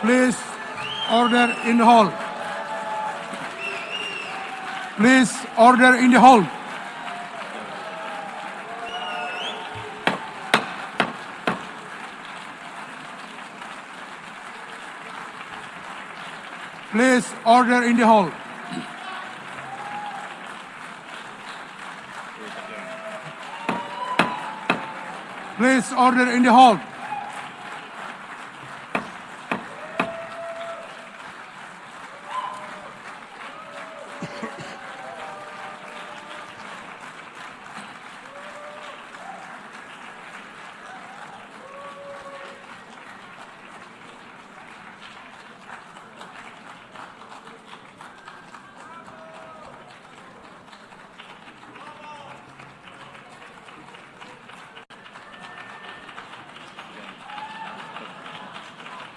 Please, order in the hall. Please, order in the hall. Please, order in the hall. Please, order in the hall.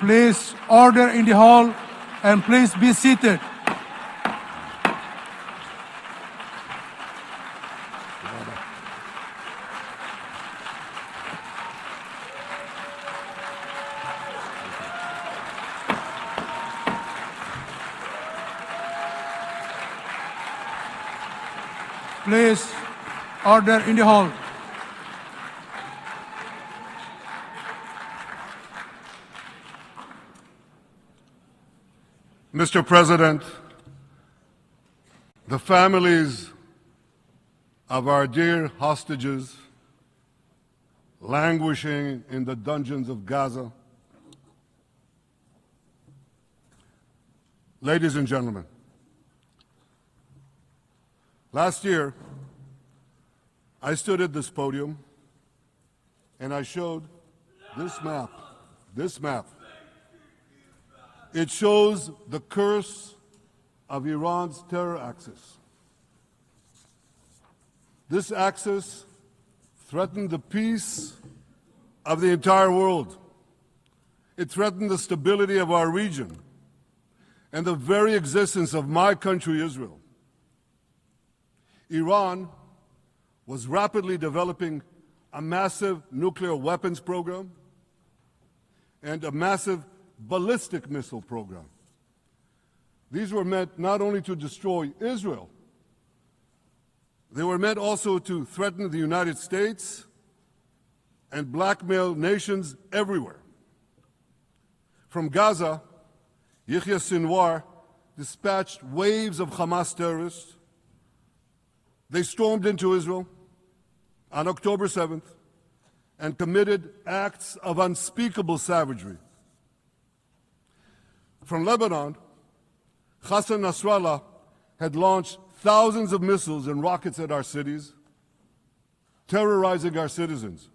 Please order in the hall and please be seated. Please order in the hall. Mr. President, the families of our dear hostages languishing in the dungeons of Gaza, ladies and gentlemen, last year I stood at this podium and I showed this map. It shows the curse of Iran's terror axis. This axis threatened the peace of the entire world. It threatened the stability of our region and the very existence of my country, Israel. Iran was rapidly developing a massive nuclear weapons program and a massive ballistic missile program. These were meant not only to destroy Israel, they were meant also to threaten the United States and blackmail nations everywhere. From Gaza, Yahya Sinwar dispatched waves of Hamas terrorists. They stormed into Israel on October 7th and committed acts of unspeakable savagery. From Lebanon, Hassan Nasrallah had launched thousands of missiles and rockets at our cities, terrorizing our citizens.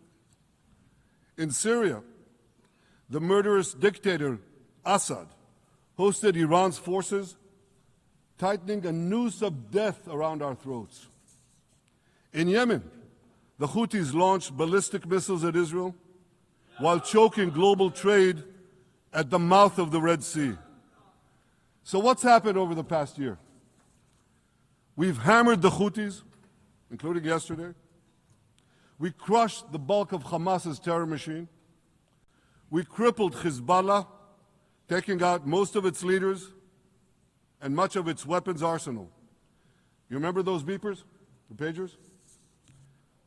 In Syria, the murderous dictator Assad hosted Iran's forces, tightening a noose of death around our throats. In Yemen, the Houthis launched ballistic missiles at Israel while choking global trade at the mouth of the Red Sea. So what's happened over the past year? We've hammered the Houthis, including yesterday. We crushed the bulk of Hamas's terror machine. We crippled Hezbollah, taking out most of its leaders and much of its weapons arsenal. You remember those beepers, the pagers?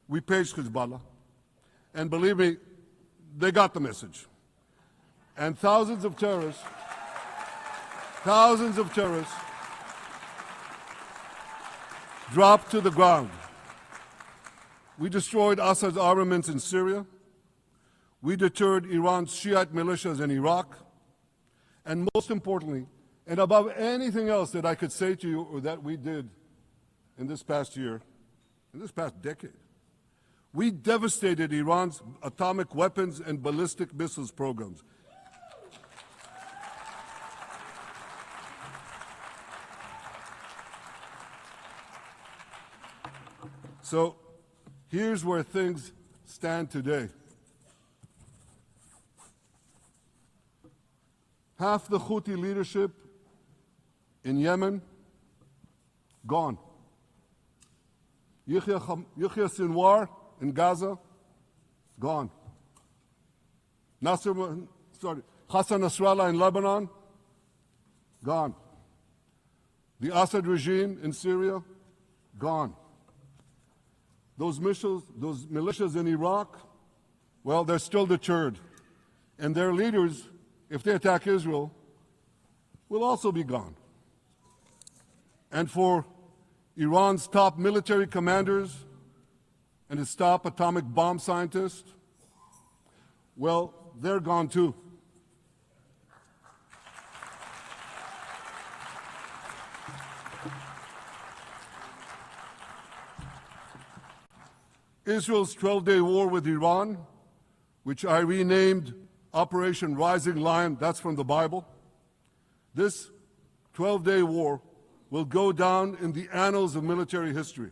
We paged Hezbollah. And believe me, they got the message. And thousands of terrorists dropped to the ground. We destroyed Assad's armaments in Syria. We deterred Iran's Shiite militias in Iraq. And most importantly, and above anything else that I could say to you or that we did in this past year, in this past decade, we devastated Iran's atomic weapons and ballistic missiles programs. So here's where things stand today. Half the Houthi leadership in Yemen, gone. Yahya Sinwar in Gaza, gone. Hassan Nasrallah in Lebanon, gone. The Assad regime in Syria, gone. Those militias in Iraq, well, they're still deterred. And their leaders, if they attack Israel, will also be gone. And for Iran's top military commanders and its top atomic bomb scientists, well, they're gone too. Israel's 12-day war with Iran, which I renamed Operation Rising Lion, that's from the Bible. This 12-day war will go down in the annals of military history.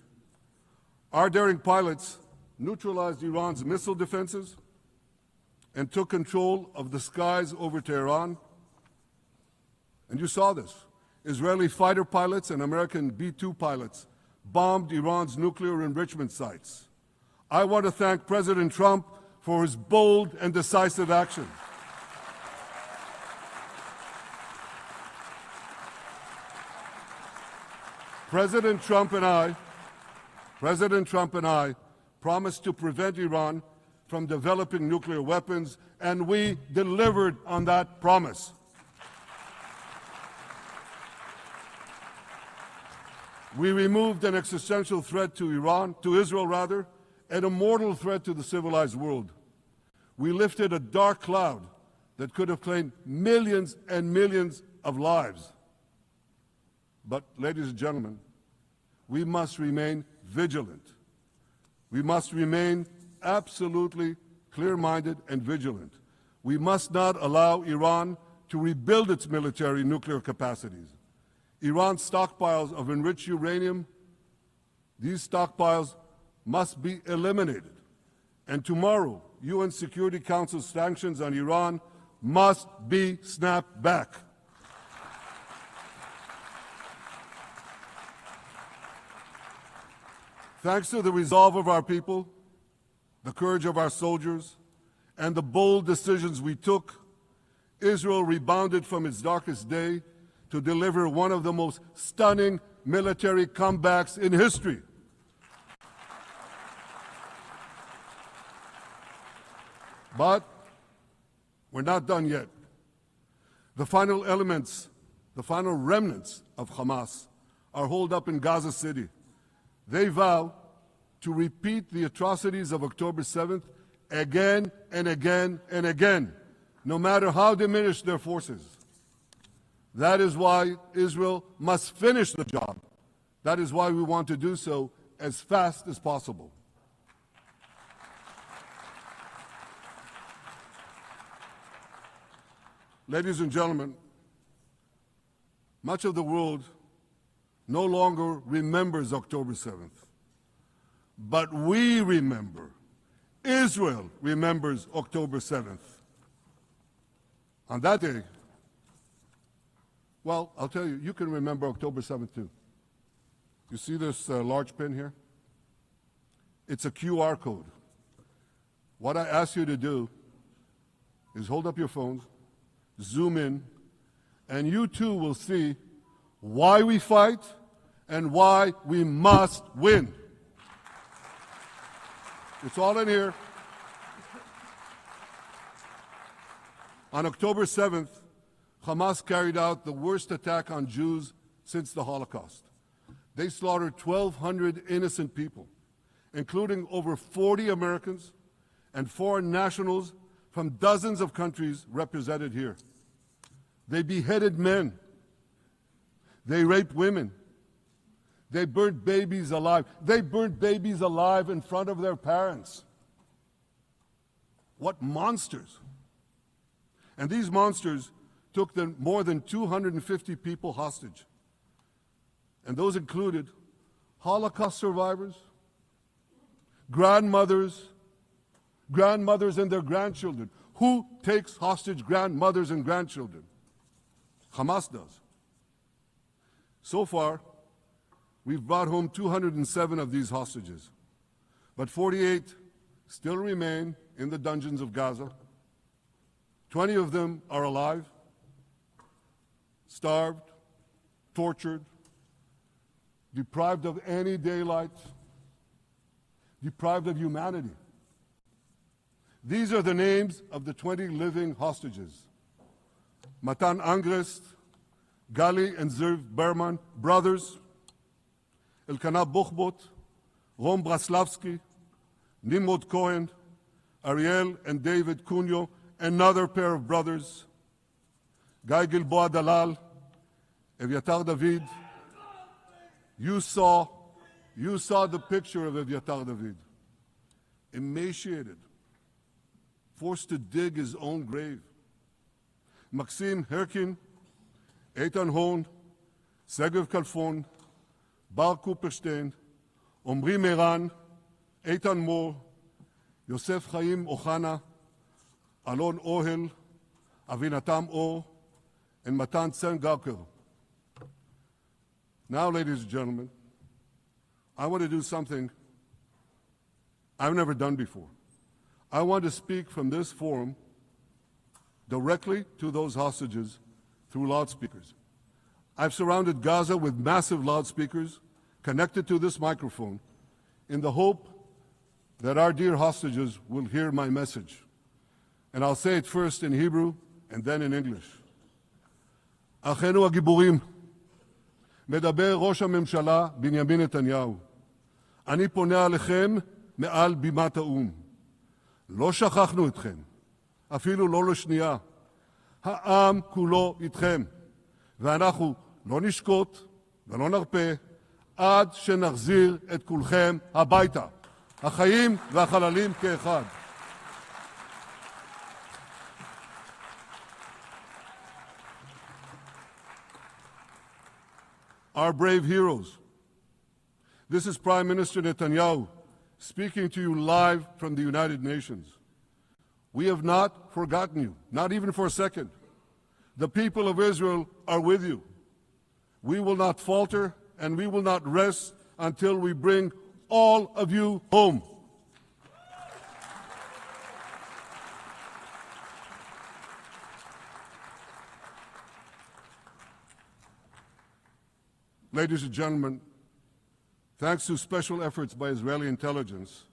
Our daring pilots neutralized Iran's missile defenses and took control of the skies over Tehran. And you saw this. Israeli fighter pilots and American B-2 pilots bombed Iran's nuclear enrichment sites. I want to thank President Trump for his bold and decisive action. President Trump and I promised to prevent Iran from developing nuclear weapons, and we delivered on that promise. We removed an existential threat to Israel, and a mortal threat to the civilized world. We lifted a dark cloud that could have claimed millions and millions of lives. But, ladies and gentlemen, we must remain vigilant. We must remain absolutely clear-minded and vigilant. We must not allow Iran to rebuild its military nuclear capacities. Iran's stockpiles of enriched uranium, these stockpiles must be eliminated. And tomorrow, UN Security Council sanctions on Iran must be snapped back. Thanks to the resolve of our people, the courage of our soldiers, and the bold decisions we took, Israel rebounded from its darkest day to deliver one of the most stunning military comebacks in history. But we're not done yet. The final remnants of Hamas are holed up in Gaza City. They vow to repeat the atrocities of October 7th again and again and again, no matter how diminished their forces. That is why Israel must finish the job. That is why we want to do so as fast as possible. Ladies and gentlemen, much of the world no longer remembers October 7th. But we remember. Israel remembers October 7th. On that day, well, I'll tell you, you can remember October 7th too. You see this large pin here? It's a QR code. What I ask you to do is hold up your phones, zoom in, and you too will see why we fight and why we must win. It's all in here. On October 7th, Hamas carried out the worst attack on Jews since the Holocaust. They slaughtered 1,200 innocent people, including over 40 Americans and foreign nationals from dozens of countries represented here. They beheaded men. They raped women. They burnt babies alive. They burnt babies alive in front of their parents. What monsters. And these monsters took more than 250 people hostage. And those included Holocaust survivors, grandmothers and their grandchildren. Who takes hostage grandmothers and grandchildren? Hamas does. So far, we've brought home 207 of these hostages, but 48 still remain in the dungeons of Gaza. 20 of them are alive, starved, tortured, deprived of any daylight, deprived of humanity. These are the names of the 20 living hostages. Matan Angrest, Gali and Zerv Berman, brothers, Elkanah Buchbot, Rom Braslavsky, Nimrod Cohen, Ariel and David Cunyo, another pair of brothers, Guy Gilboa Dalal, Eviatar David. You saw the picture of Eviatar David, emaciated, forced to dig his own grave. Maxim Herkin, Eitan Horn, Segev Kalfon, Bar Kuperstein, Omri Meran, Eitan Moore, Yosef Chaim Ochana, Alon Ohel, Avinatam Or, and Matan Tsengarker. Now, ladies and gentlemen, I want to do something I've never done before. I want to speak from this forum directly to those hostages through loudspeakers. I've surrounded Gaza with massive loudspeakers connected to this microphone in the hope that our dear hostages will hear my message. And I'll say it first in Hebrew and then in English. אחינו הגיבורים, מדבר ראש הממשלה בנימין נתניהו. אני פונה עליכם מעל בימת האו"ם. לא שכחנו אתכם, אפילו לא לשנייה. העם כולו איתכם, ואנחנו לא נשקוט ולא נרפה עד שנחזיר את כולכם הביתה, החיים והחללים כאחד. Our brave heroes. This is Prime Minister Netanyahu speaking to you live from the United Nations. We have not forgotten you, not even for a second. The people of Israel are with you. We will not falter and we will not rest until we bring all of you home. Ladies and gentlemen, thanks to special efforts by Israeli intelligence,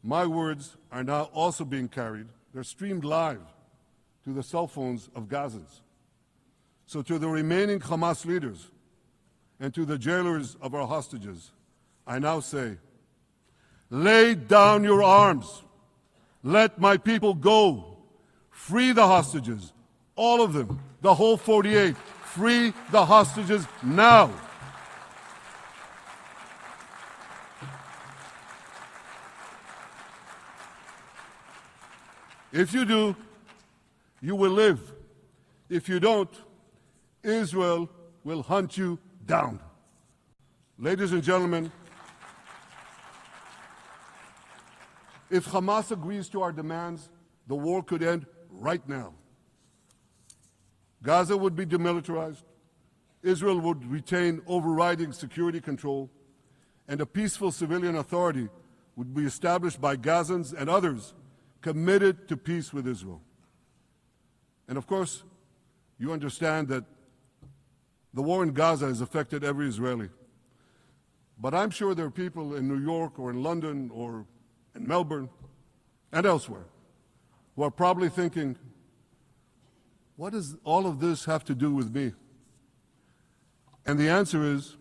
my words are now also being carried. They're streamed live to the cell phones of Gazans. So to the remaining Hamas leaders and to the jailers of our hostages, I now say, lay down your arms. Let my people go. Free the hostages, all of them, the whole 48. Free the hostages now. If you do, you will live. If you don't, Israel will hunt you down. Ladies and gentlemen, if Hamas agrees to our demands, the war could end right now. Gaza would be demilitarized, Israel would retain overriding security control, and a peaceful civilian authority would be established by Gazans and others committed to peace with Israel. And of course, you understand that the war in Gaza has affected every Israeli. But I'm sure there are people in New York or in London or in Melbourne and elsewhere who are probably thinking, what does all of this have to do with me? And the answer is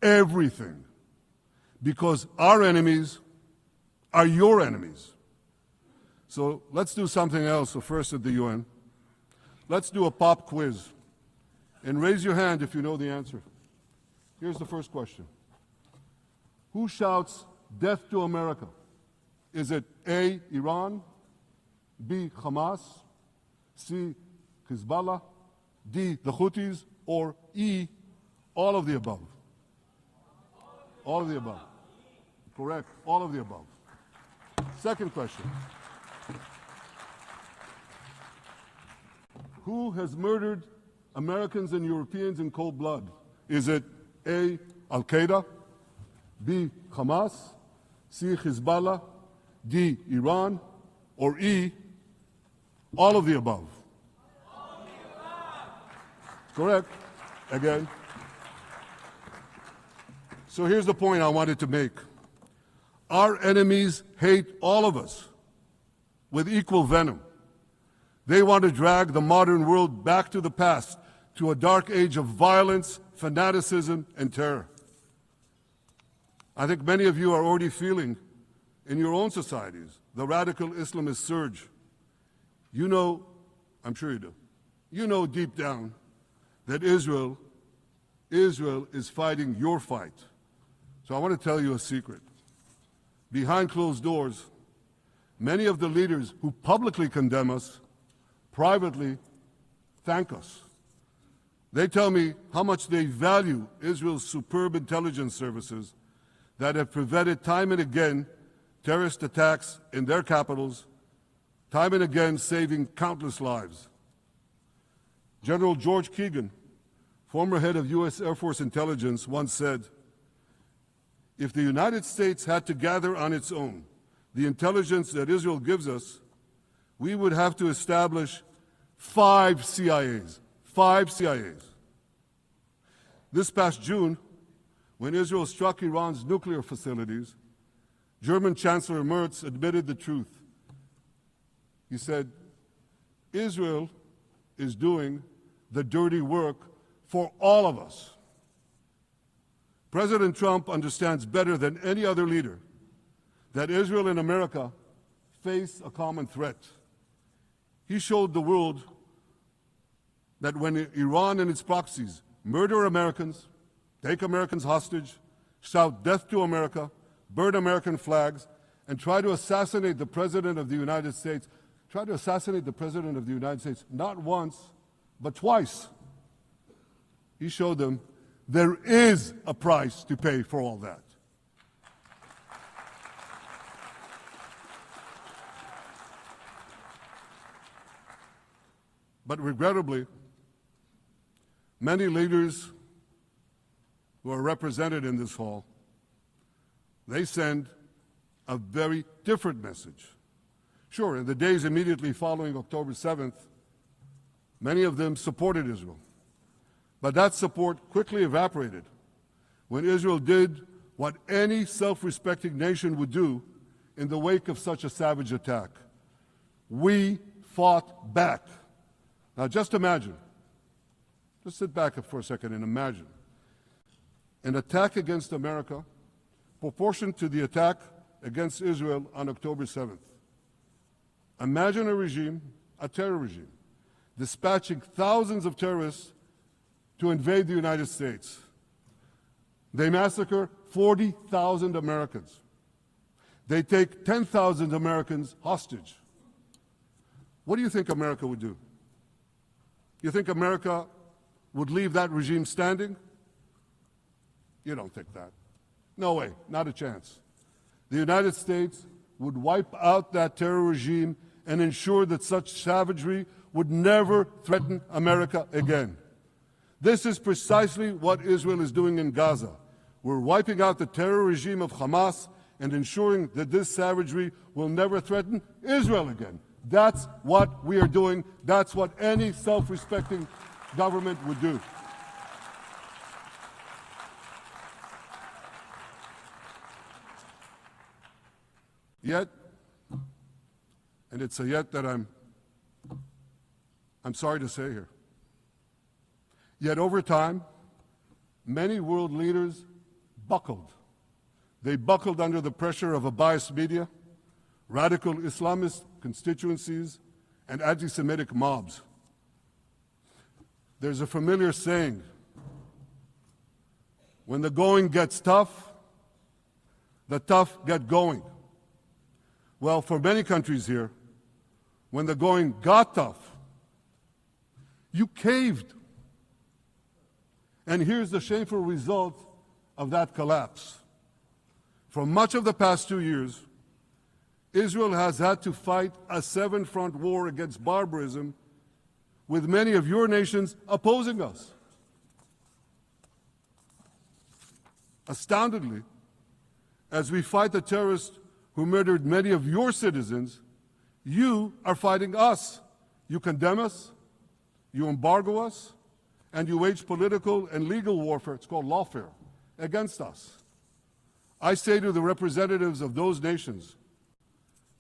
everything. Because our enemies are your enemies. So let's do something else. So first at the UN, let's do a pop quiz. And raise your hand if you know the answer. Here's the first question. Who shouts death to America? Is it A, Iran, B, Hamas, C, Hezbollah, D, the Houthis, or E, all of the above? All of the above. Correct. All of the above. Second question. Who has murdered Americans and Europeans in cold blood? Is it A, Al-Qaeda, B, Hamas, C, Hezbollah, D, Iran, or E, All of the above. Correct. Again. So here's the point I wanted to make. Our enemies hate all of us with equal venom. They want to drag the modern world back to the past, to a dark age of violence, fanaticism, and terror. I think many of you are already feeling in your own societies the radical Islamist surge. You know, I'm sure you do, you know deep down that Israel is fighting your fight. So I want to tell you a secret. Behind closed doors, many of the leaders who publicly condemn us privately thank us. They tell me how much they value Israel's superb intelligence services that have prevented time and again terrorist attacks in their capitals, time and again saving countless lives. General George Keegan, former head of U.S. Air Force intelligence, once said, "If the United States had to gather on its own the intelligence that Israel gives us, we would have to establish 5 CIAs. 5 CIAs. This past June, when Israel struck Iran's nuclear facilities, German Chancellor Merz admitted the truth. He said, Israel is doing the dirty work for all of us. President Trump understands better than any other leader that Israel and America face a common threat. He showed the world that when Iran and its proxies murder Americans, take Americans hostage, shout death to America, burn American flags, and try to assassinate the President of the United States, not once, but twice. He showed them there is a price to pay for all that. But regrettably, many leaders who are represented in this hall, they send a very different message. Sure, in the days immediately following October 7th, many of them supported Israel. But that support quickly evaporated when Israel did what any self-respecting nation would do in the wake of such a savage attack. We fought back. Now just imagine, just sit back for a second and imagine an attack against America proportioned to the attack against Israel on October 7th. Imagine a regime, a terror regime, dispatching thousands of terrorists to invade the United States. They massacre 40,000 Americans. They take 10,000 Americans hostage. What do you think America would do? You think America would leave that regime standing? You don't think that. No way, not a chance. The United States would wipe out that terror regime and ensure that such savagery would never threaten America again. This is precisely what Israel is doing in Gaza. We're wiping out the terror regime of Hamas and ensuring that this savagery will never threaten Israel again. That's what we are doing. That's what any self-respecting government would do. Yet, and it's a yet that I'm sorry to say here, yet over time, many world leaders buckled. They buckled under the pressure of a biased media, radical Islamist constituencies, and anti-Semitic mobs. There's a familiar saying, when the going gets tough, the tough get going. Well, for many countries here, when the going got tough, you caved. And here's the shameful result of that collapse. For much of the past 2 years, Israel has had to fight a 7-front war against barbarism with many of your nations opposing us. Astoundingly, as we fight the terrorists who murdered many of your citizens, you are fighting us You condemn us, you embargo us, and you wage political and legal warfare, it's called lawfare, against us. I say to the representatives of those nations,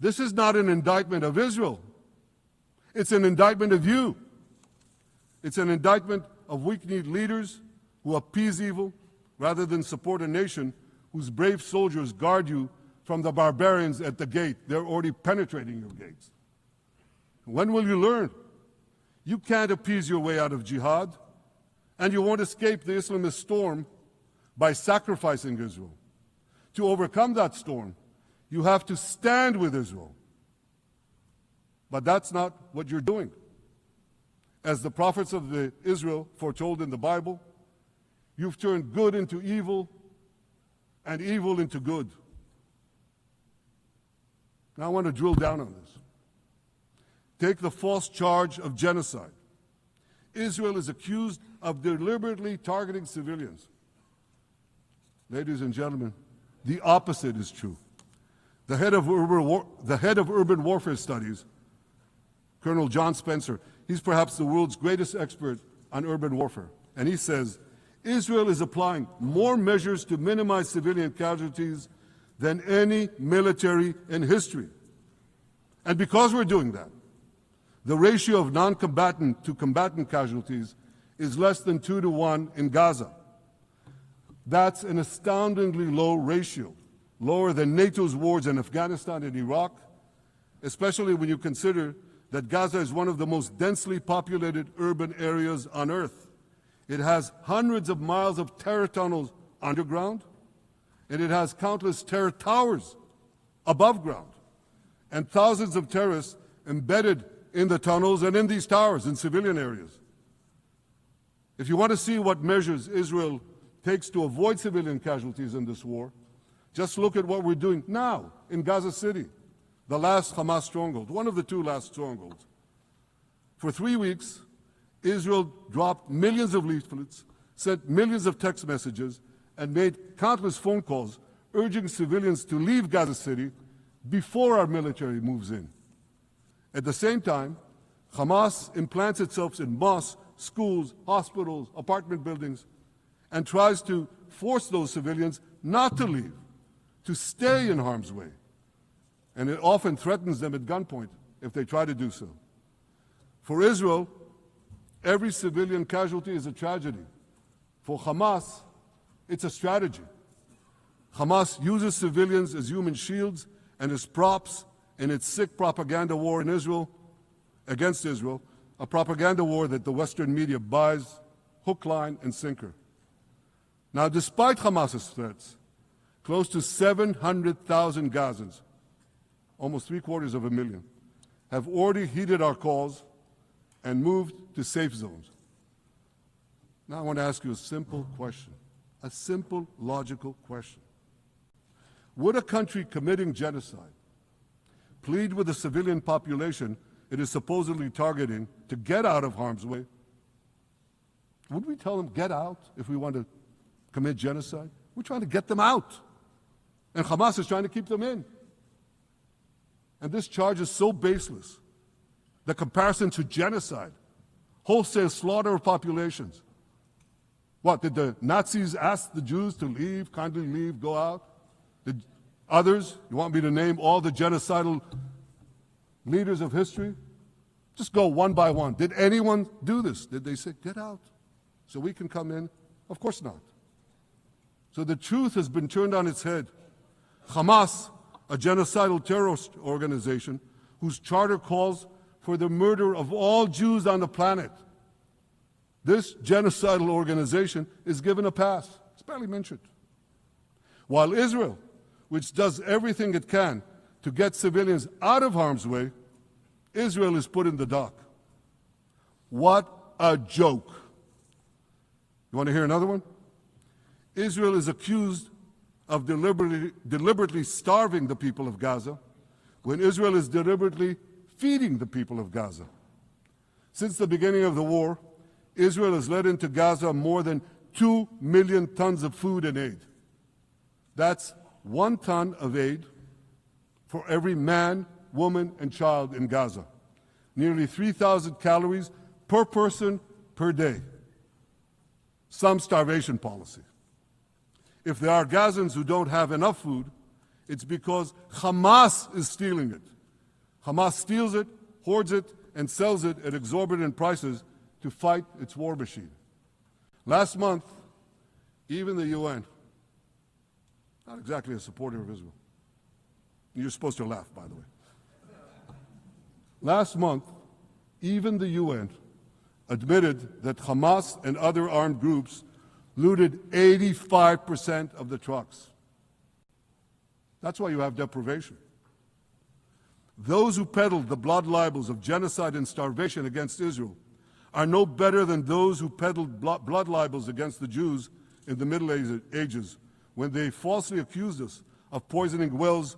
this is not an indictment of Israel. It's an indictment of you. It's an indictment of weak-kneed leaders who appease evil rather than support a nation whose brave soldiers guard you from the barbarians at the gate. They're already penetrating your gates. When will you learn? You can't appease your way out of jihad, and you won't escape the Islamist storm by sacrificing Israel. To overcome that storm, you have to stand with Israel. But that's not what you're doing. As the prophets of Israel foretold in the Bible, you've turned good into evil and evil into good. Now I want to drill down on this. Take the false charge of genocide. Israel is accused of deliberately targeting civilians. Ladies and gentlemen, the opposite is true. The head of urban warfare studies, Colonel John Spencer, he's perhaps the world's greatest expert on urban warfare. And he says, Israel is applying more measures to minimize civilian casualties than any military in history. And because we're doing that, the ratio of non-combatant to combatant casualties is less than 2 to 1 in Gaza. That's an astoundingly low ratio, lower than NATO's wars in Afghanistan and Iraq, especially when you consider that Gaza is one of the most densely populated urban areas on Earth. It has hundreds of miles of terror tunnels underground, and it has countless terror towers above ground, and thousands of terrorists embedded in the tunnels and in these towers in civilian areas. If you want to see what measures Israel takes to avoid civilian casualties in this war, just look at what we're doing now in Gaza City, the last Hamas stronghold, one of the 2 last strongholds. For 3 weeks, Israel dropped millions of leaflets, sent millions of text messages, and made countless phone calls urging civilians to leave Gaza City before our military moves in. At the same time, Hamas implants itself in mosques, schools, hospitals, apartment buildings, and tries to force those civilians not to leave, to stay in harm's way. And it often threatens them at gunpoint if they try to do so. For Israel, every civilian casualty is a tragedy. For Hamas, it's a strategy. Hamas uses civilians as human shields and as props in its sick propaganda war in Israel, against Israel, a propaganda war that the Western media buys hook, line, and sinker. Now, despite Hamas's threats, close to 700,000 Gazans, almost 750,000, have already heeded our calls and moved to safe zones. Now I want to ask you a simple question, a simple, logical question. Would a country committing genocide plead with the civilian population it is supposedly targeting to get out of harm's way? Would we tell them, get out, if we want to commit genocide? We're trying to get them out. And Hamas is trying to keep them in. And this charge is so baseless. The comparison to genocide, wholesale slaughter of populations. What, did the Nazis ask the Jews to leave, kindly leave, go out? Did others, you want me to name all the genocidal leaders of history? Just go one by one. Did anyone do this? Did they say, get out so we can come in? Of course not. So the truth has been turned on its head. Hamas, a genocidal terrorist organization whose charter calls for the murder of all Jews on the planet. This genocidal organization is given a pass. It's barely mentioned. While Israel, which does everything it can to get civilians out of harm's way, Israel is put in the dock. What a joke. You want to hear another one? Israel is accused of deliberately starving the people of Gaza when Israel is deliberately feeding the people of Gaza. Since the beginning of the war, Israel has let into Gaza more than 2 million tons of food and aid. That's 1 ton of aid for every man, woman, and child in Gaza. nearly 3,000 calories per person per day. Some starvation policy. If there are Gazans who don't have enough food, it's because Hamas is stealing it. Hamas steals it, hoards it, and sells it at exorbitant prices to fight its war machine. Last month, even the UN, not exactly a supporter of Israel. You're supposed to laugh, by the way. Last month, even the UN admitted that Hamas and other armed groups looted 85% of the trucks. That's why you have deprivation. Those who peddled the blood libels of genocide and starvation against Israel are no better than those who peddled blood libels against the Jews in the Middle Ages when they falsely accused us of poisoning wells,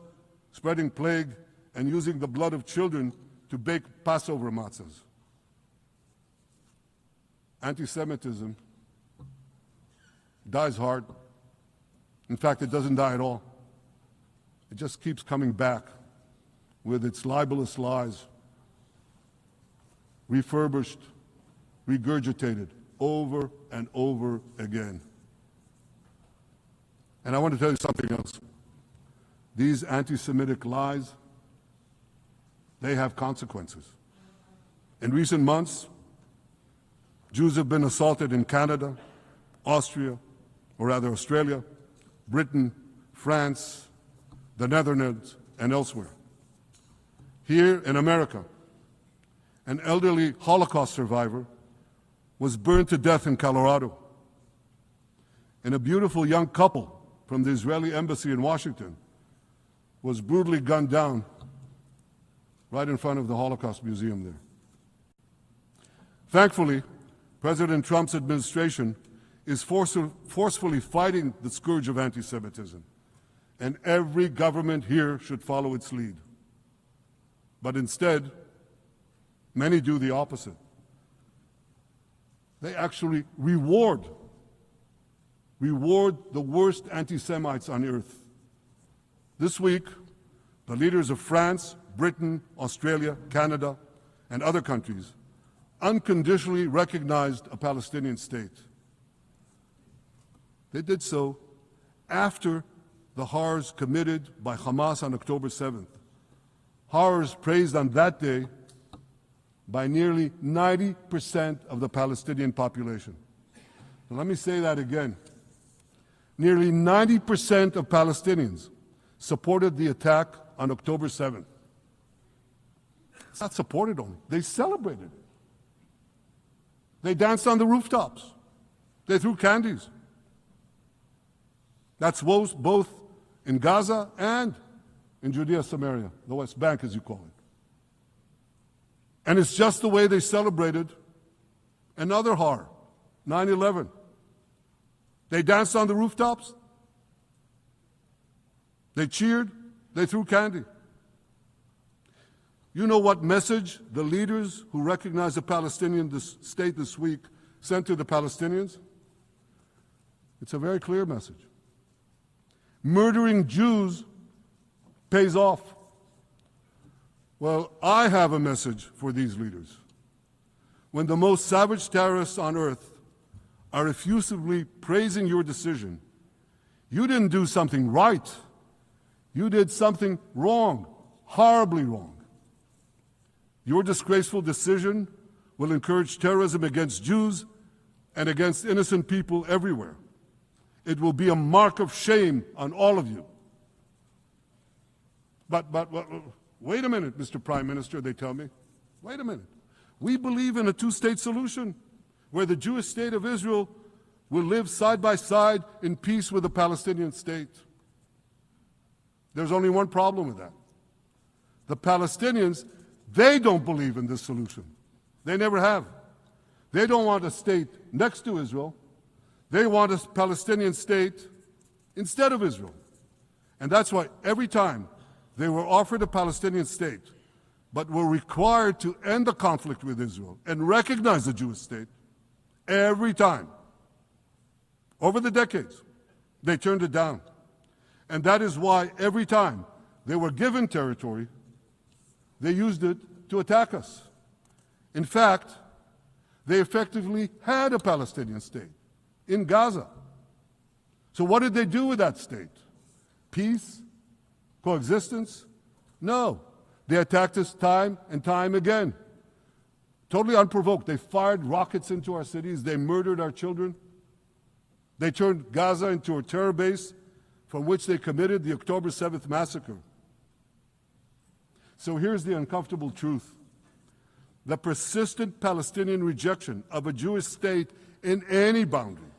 spreading plague, and using the blood of children to bake Passover matzahs. Anti-Semitism dies hard. In fact, it doesn't die at all. It just keeps coming back with its libelous lies, refurbished, regurgitated over and over again. And I want to tell you something else. These anti-Semitic lies, they have consequences. In recent months, Jews have been assaulted in Canada, Australia, Britain, France, the Netherlands, and elsewhere. Here in America, an elderly Holocaust survivor was burned to death in Colorado. And a beautiful young couple from the Israeli embassy in Washington was brutally gunned down right in front of the Holocaust Museum there. Thankfully, President Trump's administration is forcefully fighting the scourge of anti-Semitism, and every government here should follow its lead. But instead, many do the opposite. They actually reward the worst anti-Semites on earth. This week, the leaders of France, Britain, Australia, Canada, and other countries unconditionally recognized a Palestinian state. They did so after the horrors committed by Hamas on October 7th. Horrors praised on that day by nearly 90% of the Palestinian population. So let me say that again. Nearly 90% of Palestinians supported the attack on October 7th. It's not supported only, they celebrated it. They danced on the rooftops. They threw candies. That's both in Gaza and in Judea, Samaria, the West Bank, as you call it. And it's just the way they celebrated another horror, 9/11. They danced on the rooftops. They cheered. They threw candy. You know what message the leaders who recognized the Palestinian state this week sent to the Palestinians? It's a very clear message. Murdering Jews pays off. Well, I have a message for these leaders. When the most savage terrorists on earth are effusively praising your decision, you didn't do something right. You did something wrong, horribly wrong. Your disgraceful decision will encourage terrorism against Jews and against innocent people everywhere. It will be a mark of shame on all of you. But wait a minute, Mr. Prime Minister, they tell me. Wait a minute. We believe in a two-state solution where the Jewish state of Israel will live side by side in peace with the Palestinian state. There's only one problem with that. The Palestinians, they don't believe in this solution. They never have. They don't want a state next to Israel. They want a Palestinian state instead of Israel. And that's why every time they were offered a Palestinian state, but were required to end the conflict with Israel and recognize the Jewish state, every time, over the decades, they turned it down. And that is why every time they were given territory, they used it to attack us. In fact, they effectively had a Palestinian state in Gaza. So what did they do with that state? Peace? Coexistence? No. They attacked us time and time again. Totally unprovoked. They fired rockets into our cities. They murdered our children. They turned Gaza into a terror base from which they committed the October 7th massacre. So here's the uncomfortable truth. The persistent Palestinian rejection of a Jewish state in any boundary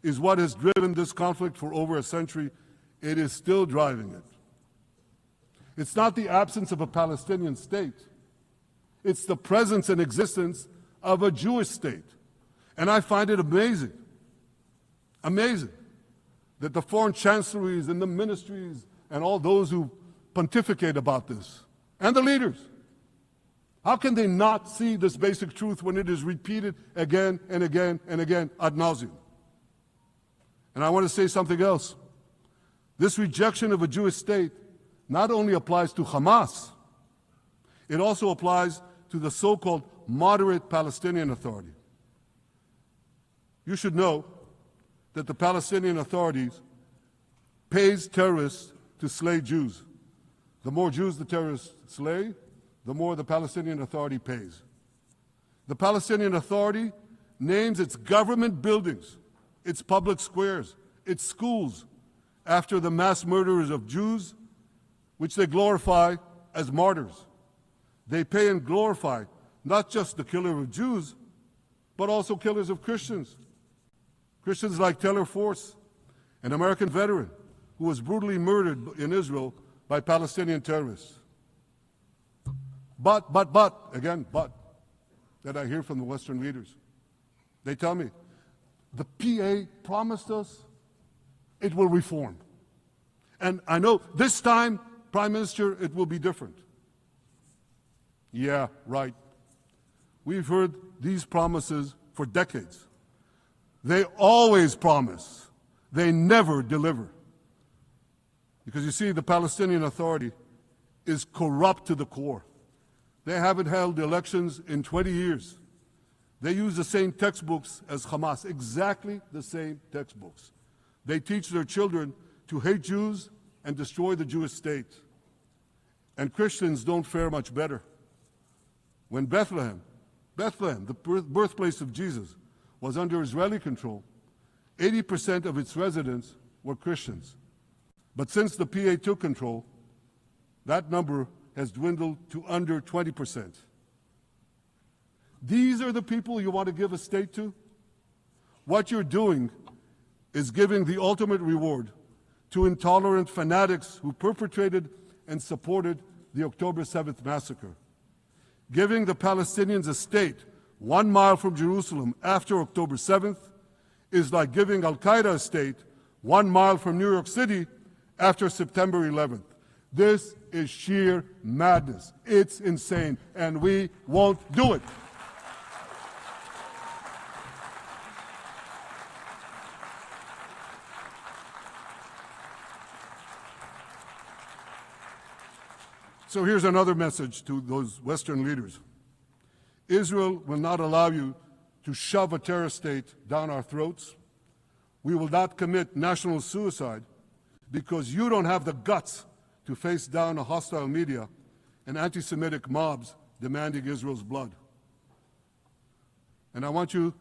is what has driven this conflict for over a century. It is still driving it. It's not the absence of a Palestinian state. It's the presence and existence of a Jewish state. And I find it amazing that the foreign chancelleries and the ministries and all those who pontificate about this, and the leaders, how can they not see this basic truth when it is repeated again and again and again ad nauseum? And I want to say something else. This rejection of a Jewish state not only applies to Hamas, it also applies to the so-called moderate Palestinian Authority. You should know that the Palestinian authorities pays terrorists to slay Jews. The more Jews the terrorists slay, the more the Palestinian Authority pays. The Palestinian Authority names its government buildings, its public squares, its schools, after the mass murderers of Jews, which they glorify as martyrs. They pay and glorify not just the killer of Jews, but also killers of Christians. Christians like Taylor Force, an American veteran who was brutally murdered in Israel by Palestinian terrorists. But, that I hear from the Western leaders. They tell me, the PA promised us it will reform. And I know this time, Prime Minister, it will be different. Yeah, right. We've heard these promises for decades. They always promise. They never deliver. Because you see, the Palestinian Authority is corrupt to the core. They haven't held elections in 20 years. They use the same textbooks as Hamas, exactly the same textbooks. They teach their children to hate Jews and destroy the Jewish state. And Christians don't fare much better. When Bethlehem, the birthplace of Jesus, was under Israeli control, 80% of its residents were Christians. But since the PA took control, that number has dwindled to under 20%. These are the people you want to give a state to? What you're doing is giving the ultimate reward to intolerant fanatics who perpetrated and supported the October 7th massacre. Giving the Palestinians a state 1 mile from Jerusalem after October 7th is like giving Al-Qaeda a state 1 mile from New York City after September 11th. This is sheer madness. It's insane, and we won't do it. So here's another message to those Western leaders. Israel will not allow you to shove a terror state down our throats. We will not commit national suicide because you don't have the guts to face down a hostile media and anti-Semitic mobs demanding Israel's blood. And I want you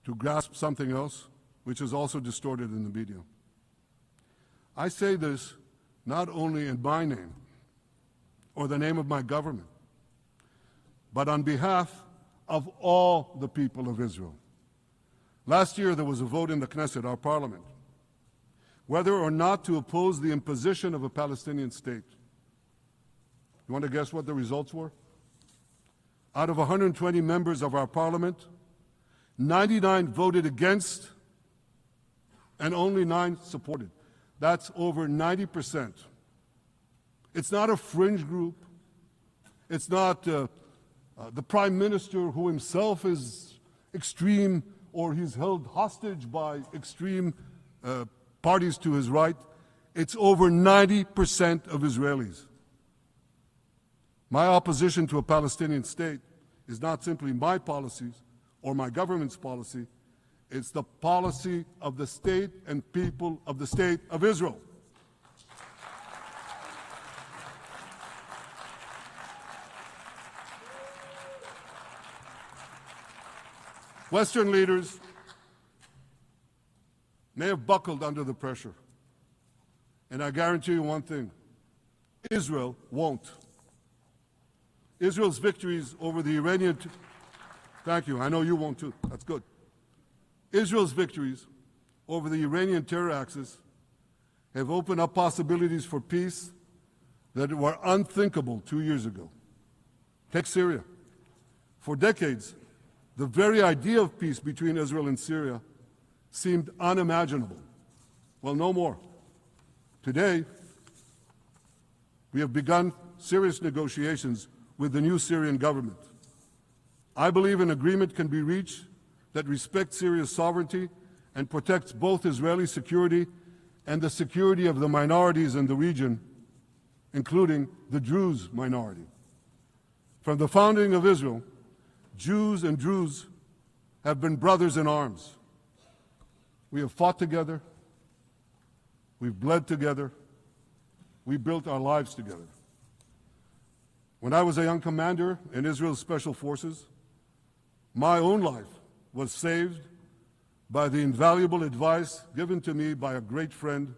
to grasp something else, which is also distorted in the media. I say this not only in my name or the name of my government, but on behalf of all the people of Israel. Last year, there was a vote in the Knesset, our parliament, whether or not to oppose the imposition of a Palestinian state. You want to guess what the results were? Out of 120 members of our parliament, 99 voted against and only 9 supported. That's over 90%. It's not a fringe group. It's not the prime minister who himself is extreme or he's held hostage by extreme parties to his right. It's over 90% of Israelis. My opposition to a Palestinian state is not simply my policies or my government's policy, it's the policy of the state and people of the State of Israel. Western leaders may have buckled under the pressure. And I guarantee you one thing, Israel won't. Israel's victories over the Iranian... Thank you, I know you won't too, that's good. Israel's victories over the Iranian terror axis have opened up possibilities for peace that were unthinkable 2 years ago. Take Syria. For decades, the very idea of peace between Israel and Syria seemed unimaginable. Well, no more. Today, we have begun serious negotiations with the new Syrian government. I believe an agreement can be reached that respects Syria's sovereignty and protects both Israeli security and the security of the minorities in the region, including the Druze minority. From the founding of Israel, Jews and Druze have been brothers in arms. We have fought together, we've bled together, we built our lives together. When I was a young commander in Israel's Special Forces, my own life was saved by the invaluable advice given to me by a great friend,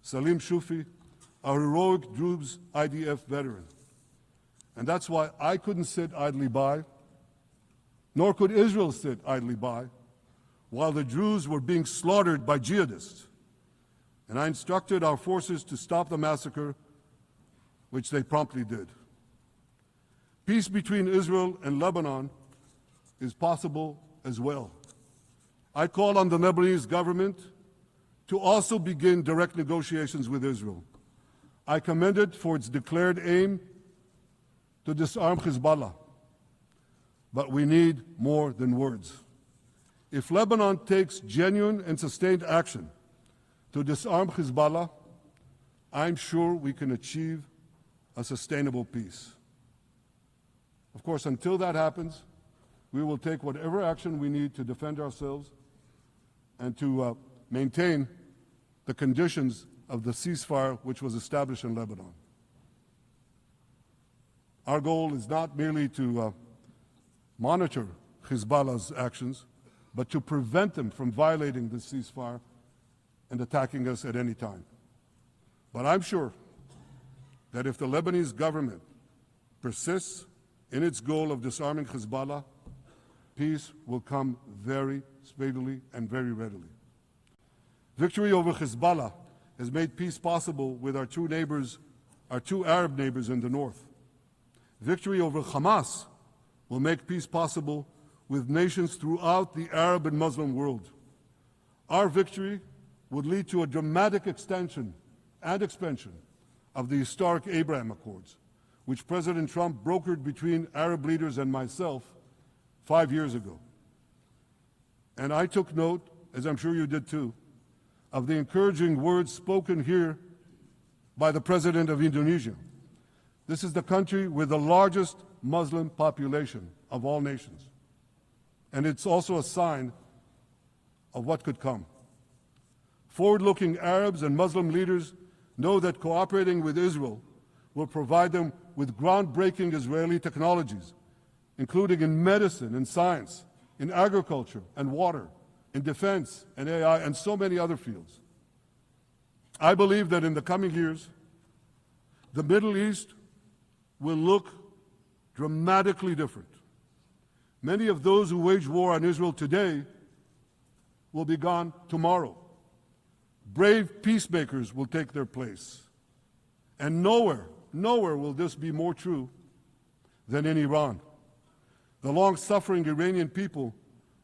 Salim Shufi, a heroic Druze IDF veteran. And that's why I couldn't sit idly by, nor could Israel sit idly by, while the Druze were being slaughtered by jihadists. And I instructed our forces to stop the massacre, which they promptly did. Peace between Israel and Lebanon is possible as well. I call on the Lebanese government to also begin direct negotiations with Israel. I commend it for its declared aim to disarm Hezbollah. But we need more than words. If Lebanon takes genuine and sustained action to disarm Hezbollah, I'm sure we can achieve a sustainable peace. Of course, until that happens, we will take whatever action we need to defend ourselves and to maintain the conditions of the ceasefire which was established in Lebanon. Our goal is not merely to monitor Hezbollah's actions, but to prevent them from violating the ceasefire and attacking us at any time. But I'm sure that if the Lebanese government persists in its goal of disarming Hezbollah, peace will come very speedily and very readily. Victory over Hezbollah has made peace possible with our two Arab neighbors in the north. Victory over Hamas will make peace possible with nations throughout the Arab and Muslim world. Our victory would lead to a dramatic extension and expansion of the historic Abraham Accords, which President Trump brokered between Arab leaders and myself 5 years ago. And I took note, as I'm sure you did too, of the encouraging words spoken here by the President of Indonesia. This is the country with the largest Muslim population of all nations. And it's also a sign of what could come. Forward-looking Arabs and Muslim leaders know that cooperating with Israel will provide them with groundbreaking Israeli technologies, including in medicine and science, in agriculture and water, in defense and AI, and so many other fields. I believe that in the coming years, the Middle East will look dramatically different. Many of those who wage war on Israel today will be gone tomorrow. Brave peacemakers will take their place. And nowhere will this be more true than in Iran. The long-suffering Iranian people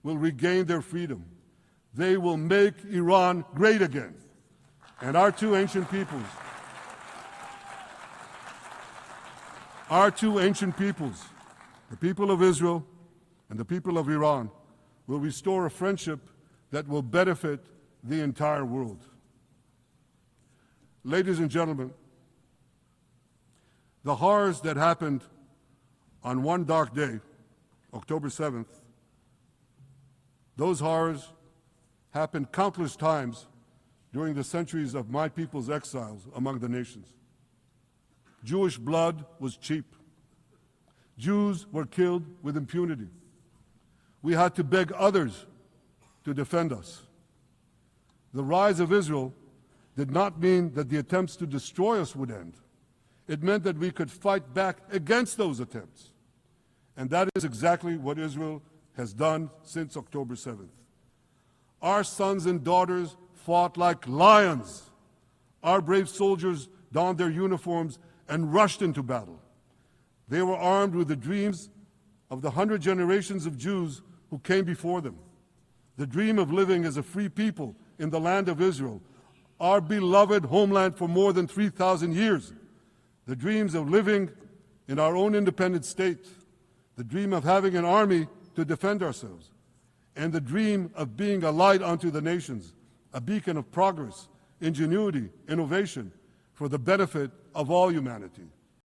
will regain their freedom. They will make Iran great again. And our two ancient peoples, the people of Israel and the people of Iran, will restore a friendship that will benefit the entire world. Ladies and gentlemen, the horrors that happened on one dark day, October 7th, those horrors happened countless times during the centuries of my people's exiles among the nations. Jewish blood was cheap. Jews were killed with impunity. We had to beg others to defend us. The rise of Israel did not mean that the attempts to destroy us would end. It meant that we could fight back against those attempts. And that is exactly what Israel has done since October 7th. Our sons and daughters fought like lions. Our brave soldiers donned their uniforms and rushed into battle. They were armed with the dreams of the 100 generations of Jews who came before them. The dream of living as a free people in the land of Israel, our beloved homeland for more than 3,000 years. The dreams of living in our own independent state. The dream of having an army to defend ourselves. And the dream of being a light unto the nations, a beacon of progress, ingenuity, innovation, for the benefit of all humanity.